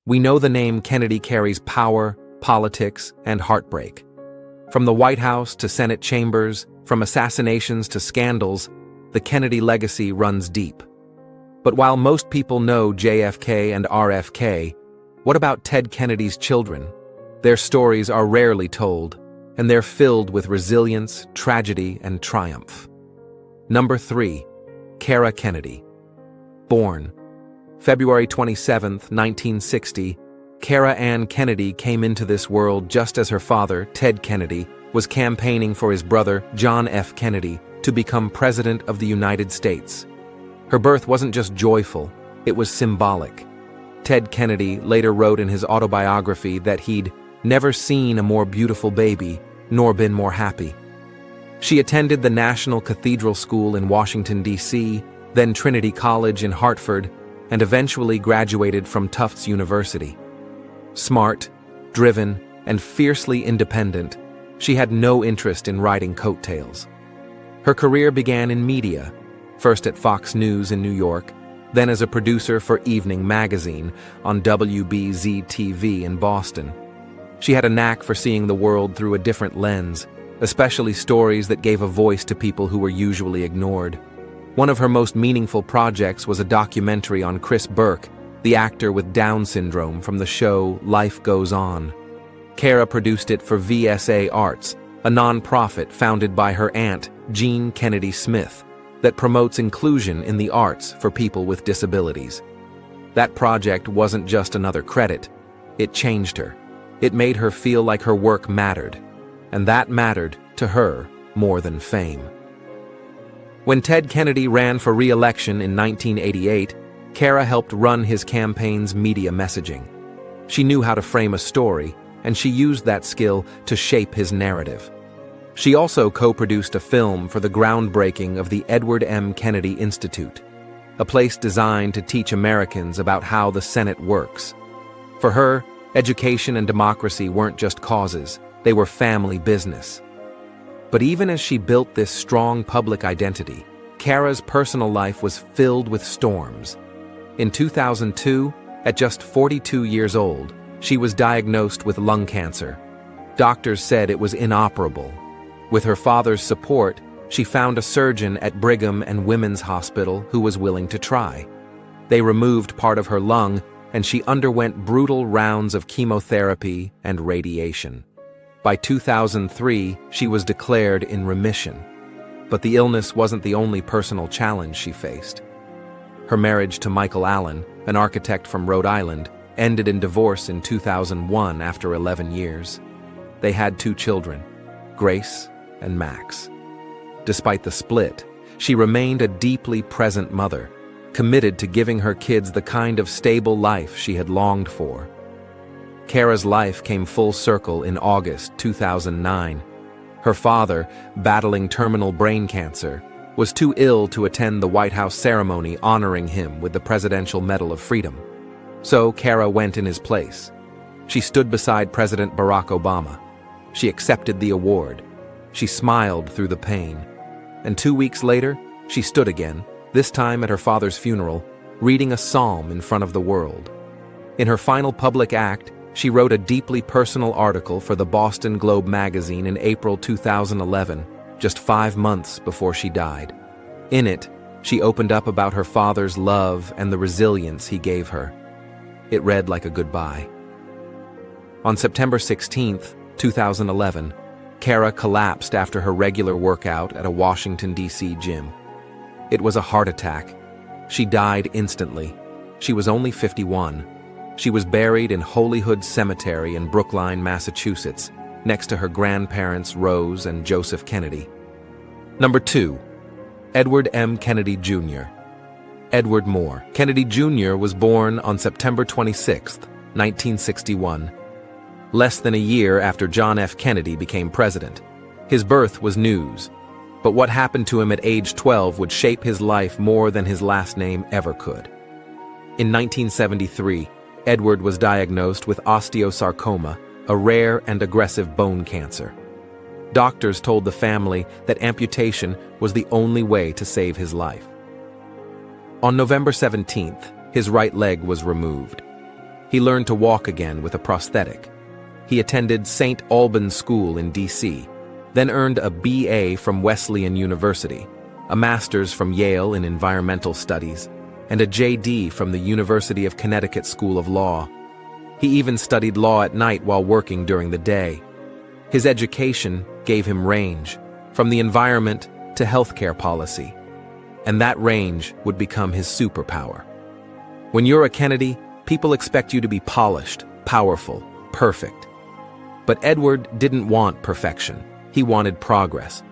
We know the name Kennedy carries power, politics, and heartbreak. From the White House to Senate chambers, from assassinations to scandals, the Kennedy legacy runs deep. But while most people know JFK and RFK, what about Ted Kennedy's children? Their stories are rarely told, and they're filled with resilience, tragedy, and triumph. Number 3. Cara Kennedy. Born February 27, 1960, Cara Ann Kennedy came into this world just as her father, Ted Kennedy, was campaigning for his brother, John F. Kennedy, to become President of the United States. Her birth wasn't just joyful, it was symbolic. Ted Kennedy later wrote in his autobiography that he'd never seen a more beautiful baby, nor been more happy. She attended the National Cathedral School in Washington, D.C., then Trinity College in Hartford, and eventually graduated from Tufts University. Smart, driven, and fiercely independent, she had no interest in riding coattails. Her career began in media, first at Fox News in New York, then as a producer for Evening Magazine on WBZ-TV in Boston. She had a knack for seeing the world through a different lens, especially stories that gave a voice to people who were usually ignored. One of her most meaningful projects was a documentary on Chris Burke, the actor with Down syndrome from the show Life Goes On. Cara produced it for VSA Arts, a non-profit founded by her aunt, Jean Kennedy Smith, that promotes inclusion in the arts for people with disabilities. That project wasn't just another credit, it changed her. It made her feel like her work mattered, and that mattered to her more than fame. When Ted Kennedy ran for re-election in 1988, Cara helped run his campaign's media messaging. She knew how to frame a story, and she used that skill to shape his narrative. She also co-produced a film for the groundbreaking of the Edward M. Kennedy Institute, a place designed to teach Americans about how the Senate works. For her, education and democracy weren't just causes, they were family business. But even as she built this strong public identity, Cara's personal life was filled with storms. In 2002, at just 42 years old, she was diagnosed with lung cancer. Doctors said it was inoperable. With her father's support, she found a surgeon at Brigham and Women's Hospital who was willing to try. They removed part of her lung, and she underwent brutal rounds of chemotherapy and radiation. By 2003, she was declared in remission. But the illness wasn't the only personal challenge she faced. Her marriage to Michael Allen, an architect from Rhode Island, ended in divorce in 2001 after 11 years. They had 2 children, Grace and Max. Despite the split, she remained a deeply present mother, committed to giving her kids the kind of stable life she had longed for. Cara's life came full circle in August 2009. Her father, battling terminal brain cancer, was too ill to attend the White House ceremony honoring him with the Presidential Medal of Freedom. So Cara went in his place. She stood beside President Barack Obama. She accepted the award. She smiled through the pain. And 2 weeks later, she stood again, this time at her father's funeral, reading a psalm in front of the world. In her final public act, she wrote a deeply personal article for the Boston Globe magazine in April 2011, just 5 months before she died. In it, she opened up about her father's love and the resilience he gave her. It read like a goodbye. On September 16, 2011, Cara collapsed after her regular workout at a Washington, D.C. gym. It was a heart attack. She died instantly. She was only 51. She was buried in Holyhood Cemetery in Brookline, Massachusetts, next to her grandparents Rose and Joseph Kennedy. Number 2. Edward M. Kennedy Jr. Edward Moore Kennedy Jr. was born on September 26, 1961, less than a year after John F. Kennedy became president. His birth was news, but what happened to him at age 12 would shape his life more than his last name ever could. In 1973, Edward was diagnosed with osteosarcoma, a rare and aggressive bone cancer. Doctors told the family that amputation was the only way to save his life. On November 17th, his right leg was removed. He learned to walk again with a prosthetic. He attended St. Albans School in D.C., then earned a B.A. from Wesleyan University, a master's from Yale in environmental studies, and a J.D. from the University of Connecticut School of Law. He even studied law at night while working during the day. His education gave him range, from the environment to healthcare policy, and that range would become his superpower. When you're a Kennedy, people expect you to be polished, powerful, perfect. But Edward didn't want perfection. He wanted progress.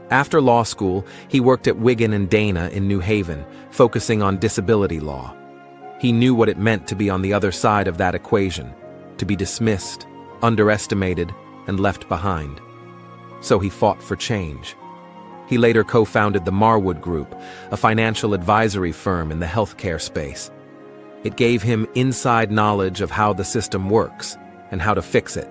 After law school, he worked at Wigan and Dana in New Haven, focusing on disability law. He knew what it meant to be on the other side of that equation, to be dismissed, underestimated, and left behind. So he fought for change. He later co-founded the Marwood Group, a financial advisory firm in the healthcare space. It gave him inside knowledge of how the system works and how to fix it.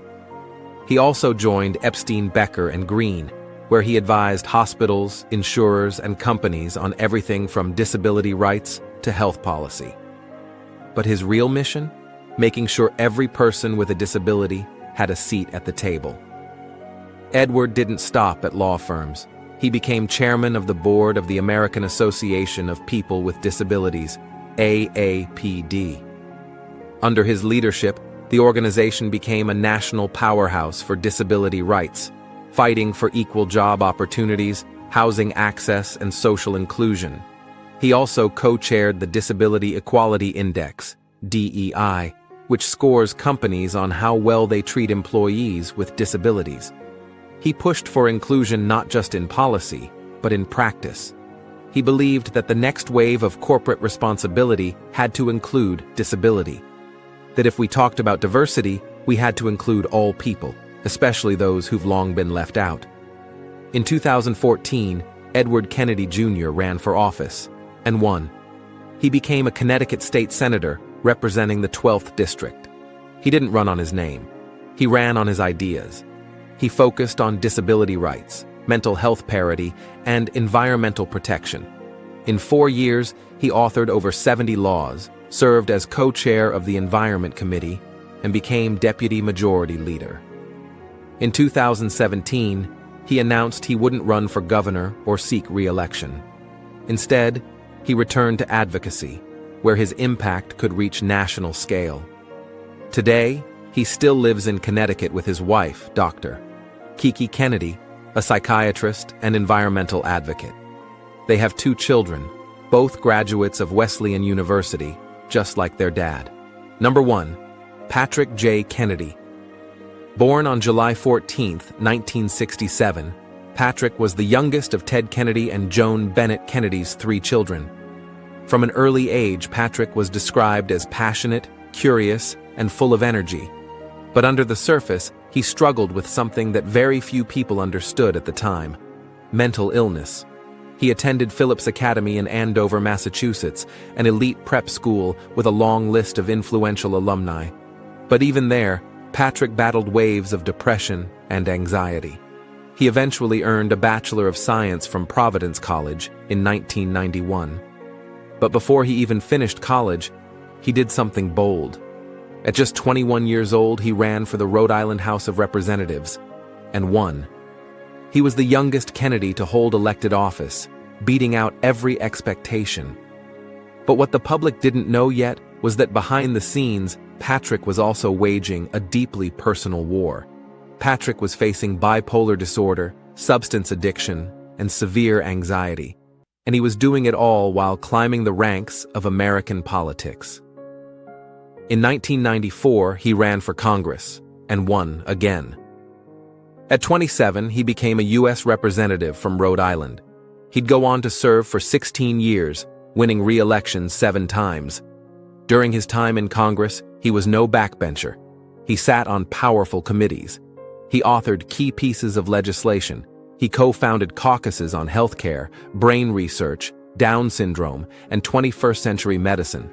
He also joined Epstein, Becker, and Green, where he advised hospitals, insurers, and companies on everything from disability rights to health policy. But his real mission? Making sure every person with a disability had a seat at the table. Edward didn't stop at law firms. He became chairman of the board of the American Association of People with Disabilities, AAPD. Under his leadership, the organization became a national powerhouse for disability rights, fighting for equal job opportunities, housing access, and social inclusion. He also co-chaired the Disability Equality Index, DEI, which scores companies on how well they treat employees with disabilities. He pushed for inclusion not just in policy, but in practice. He believed that the next wave of corporate responsibility had to include disability. That if we talked about diversity, we had to include all people, especially those who've long been left out. In 2014, Edward Kennedy Jr. ran for office and won. He became a Connecticut state senator representing the 12th district. He didn't run on his name. He ran on his ideas. He focused on disability rights, mental health parity, and environmental protection. In 4 years, he authored over 70 laws, served as co-chair of the Environment Committee, and became Deputy Majority Leader. In 2017, he announced he wouldn't run for governor or seek re-election. Instead, he returned to advocacy, where his impact could reach national scale. Today, he still lives in Connecticut with his wife, Dr. Kiki Kennedy, a psychiatrist and environmental advocate. They have 2 children, both graduates of Wesleyan University, just like their dad. Number 1, Patrick J. Kennedy. Born on July 14, 1967, Patrick was the youngest of Ted Kennedy and Joan Bennett Kennedy's 3 children. From an early age, Patrick was described as passionate, curious, and full of energy. But under the surface, he struggled with something that very few people understood at the time: mental illness. He attended Phillips Academy in Andover, Massachusetts, an elite prep school with a long list of influential alumni. But even there, Patrick battled waves of depression and anxiety. He eventually earned a Bachelor of Science from Providence College in 1991. But before he even finished college, he did something bold. At just 21 years old, he ran for the Rhode Island House of Representatives and won. He was the youngest Kennedy to hold elected office, beating out every expectation. But what the public didn't know yet was that behind the scenes, Patrick was also waging a deeply personal war. Patrick was facing bipolar disorder, substance addiction, and severe anxiety. And he was doing it all while climbing the ranks of American politics. In 1994, he ran for Congress and won again. At 27, he became a U.S. representative from Rhode Island. He'd go on to serve for 16 years, winning re-election 7 times. During his time in Congress, he was no backbencher. He sat on powerful committees. He authored key pieces of legislation. He co-founded caucuses on healthcare, brain research, Down syndrome, and 21st century medicine.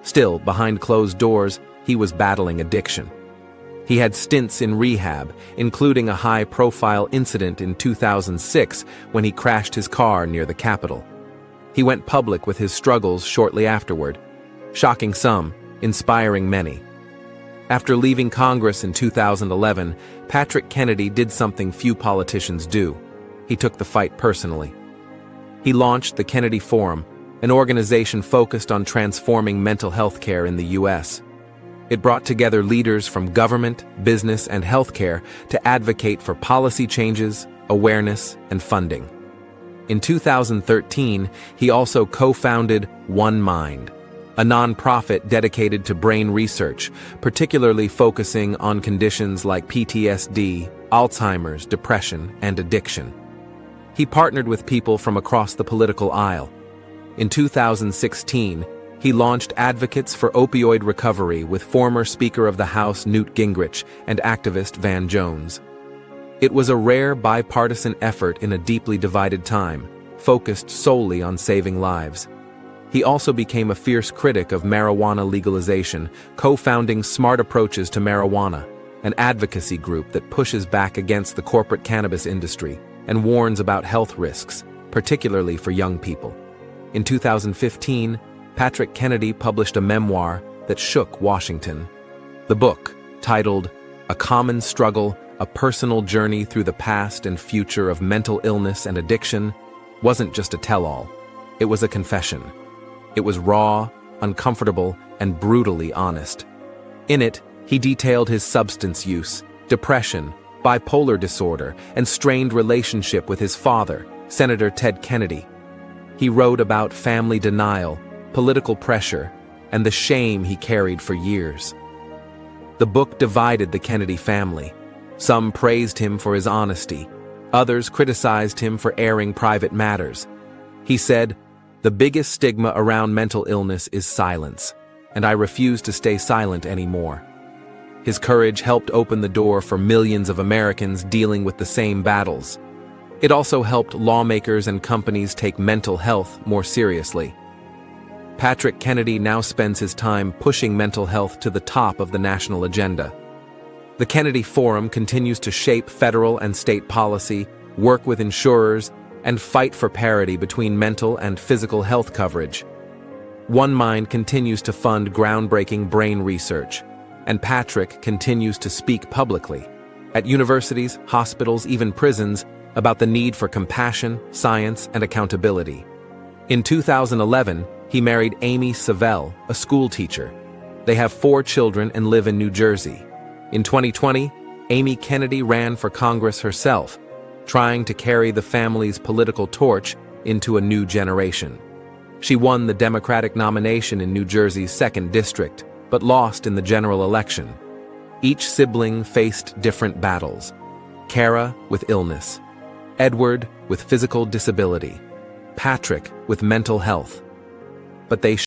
Still, behind closed doors, he was battling addiction. He had stints in rehab, including a high-profile incident in 2006 when he crashed his car near the Capitol. He went public with his struggles shortly afterward. Shocking some, inspiring many. After leaving Congress in 2011, Patrick Kennedy did something few politicians do. He took the fight personally. He launched the Kennedy Forum, an organization focused on transforming mental health care in the U.S. It brought together leaders from government, business, and healthcare to advocate for policy changes, awareness, and funding. In 2013, he also co-founded One Mind, a nonprofit dedicated to brain research, particularly focusing on conditions like PTSD, Alzheimer's, depression, and addiction. He partnered with people from across the political aisle. In 2016, he launched Advocates for Opioid Recovery with former Speaker of the House Newt Gingrich and activist Van Jones. It was a rare bipartisan effort in a deeply divided time, focused solely on saving lives. He also became a fierce critic of marijuana legalization, co-founding Smart Approaches to Marijuana, an advocacy group that pushes back against the corporate cannabis industry and warns about health risks, particularly for young people. In 2015, Patrick Kennedy published a memoir that shook Washington. The book, titled A Common Struggle, A Personal Journey Through the Past and Future of Mental Illness and Addiction, wasn't just a tell-all. It was a confession. It was raw, uncomfortable, and brutally honest. In it, he detailed his substance use, depression, bipolar disorder, and strained relationship with his father, Senator Ted Kennedy. He wrote about family denial, political pressure, and the shame he carried for years. The book divided the Kennedy family. Some praised him for his honesty. Others criticized him for airing private matters. He said, "The biggest stigma around mental illness is silence, and I refuse to stay silent anymore." His courage helped open the door for millions of Americans dealing with the same battles. It also helped lawmakers and companies take mental health more seriously. Patrick Kennedy now spends his time pushing mental health to the top of the national agenda. The Kennedy Forum continues to shape federal and state policy, work with insurers, and fight for parity between mental and physical health coverage. One Mind continues to fund groundbreaking brain research, and Patrick continues to speak publicly, at universities, hospitals, even prisons, about the need for compassion, science, and accountability. In 2011, he married Amy Savell, a school teacher. They have 4 children and live in New Jersey. In 2020, Amy Kennedy ran for Congress herself, trying to carry the family's political torch into a new generation. She won the Democratic nomination in New Jersey's 2nd District, but lost in the general election. Each sibling faced different battles. Cara with illness, Edward with physical disability, Patrick with mental health. But they